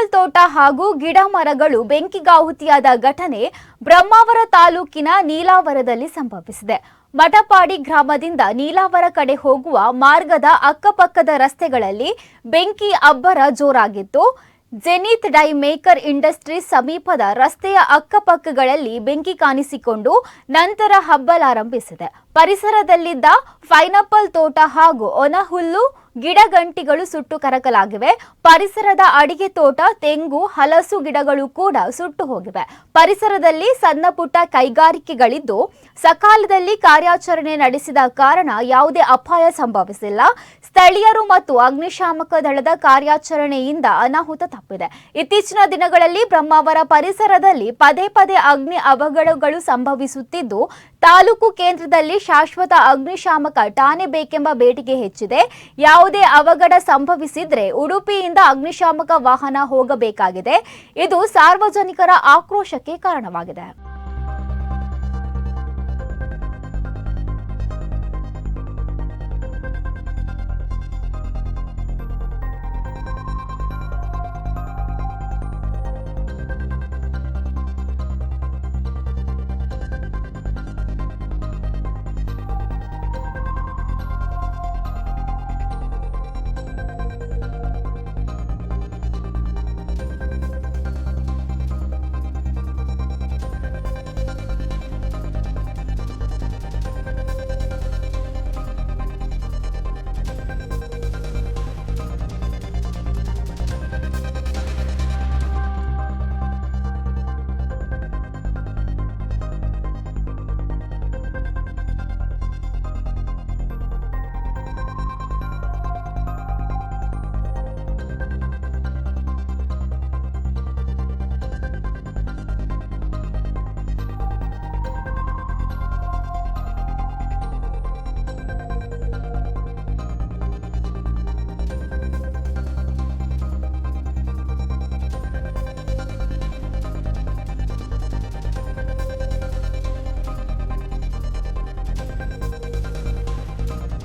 Pineapple ತೋಟ ಹಾಗೂ ಗಿಡ ಮರಗಳು ಬೆಂಕಿಗಾಹುತಿಯಾದ ಘಟನೆ ಬ್ರಹ್ಮಾವರ ತಾಲೂಕಿನ ನೀಲಾವರದಲ್ಲಿ ಸಂಭವಿಸಿದೆ. ಮಠಪಾಡಿ ಗ್ರಾಮದಿಂದ ನೀಲಾವರ ಕಡೆ ಹೋಗುವ ಮಾರ್ಗದ ಅಕ್ಕಪಕ್ಕದ ರಸ್ತೆಗಳಲ್ಲಿ ಬೆಂಕಿ ಅಬ್ಬರ ಜೋರಾಗಿತ್ತು. ಜೆನಿತ್ ಡೈ ಮೇಕರ್ ಇಂಡಸ್ಟ್ರೀಸ್ ಸಮೀಪದ ರಸ್ತೆಯ ಅಕ್ಕಪಕ್ಕಗಳಲ್ಲಿ ಬೆಂಕಿ ಕಾಣಿಸಿಕೊಂಡು ನಂತರ ಹಬ್ಬಲಾರಂಭಿಸಿದೆ. ಪರಿಸರದಲ್ಲಿದ್ದ ಪೈನಾಪಲ್ ತೋಟ ಹಾಗೂ ಒಣಹುಲ್ಲು ಗಿಡಗಂಟಿಗಳು ಸುಟ್ಟು ಕರಕಲಾಗಿವೆ. ಪರಿಸರದ ಅಡಿಗೆ ತೋಟ, ತೆಂಗು, ಹಲಸು ಗಿಡಗಳು ಕೂಡ ಸುಟ್ಟು ಹೋಗಿವೆ. ಪರಿಸರದಲ್ಲಿ ಸಣ್ಣ ಪುಟ್ಟ ಕೈಗಾರಿಕೆಗಳಿದ್ದು ಸಕಾಲದಲ್ಲಿ ಕಾರ್ಯಾಚರಣೆ ನಡೆಸಿದ ಕಾರಣ ಯಾವುದೇ ಅಪಾಯ ಸಂಭವಿಸಿಲ್ಲ. ಸ್ಥಳೀಯರು ಮತ್ತು ಅಗ್ನಿಶಾಮಕ ದಳದ ಕಾರ್ಯಾಚರಣೆಯಿಂದ ಅನಾಹುತ ತಪ್ಪಿದೆ. ಇತ್ತೀಚಿನ ದಿನಗಳಲ್ಲಿ ಬ್ರಹ್ಮಾವರ ಪರಿಸರದಲ್ಲಿ ಪದೇ ಪದೇ ಅಗ್ನಿ ಅವಘಡಗಳು ಸಂಭವಿಸುತ್ತಿದ್ದು ತಾಲೂಕು ಕೇಂದ್ರದಲ್ಲಿ ಶಾಶ್ವತ ಅಗ್ನಿಶಾಮಕ ಠಾಣೆ ಬೇಕೆಂಬ ಬೇಡಿಕೆ ಹೆಚ್ಚಿದೆ. ಯಾವುದೇ ಅವಘಡ ಸಂಭವಿಸಿದ್ರೆ ಉಡುಪಿಯಿಂದ ಅಗ್ನಿಶಾಮಕ ವಾಹನ ಹೋಗಬೇಕಾಗಿದೆ. ಇದು ಸಾರ್ವಜನಿಕರ ಆಕ್ರೋಶಕ್ಕೆ ಕಾರಣವಾಗಿದೆ.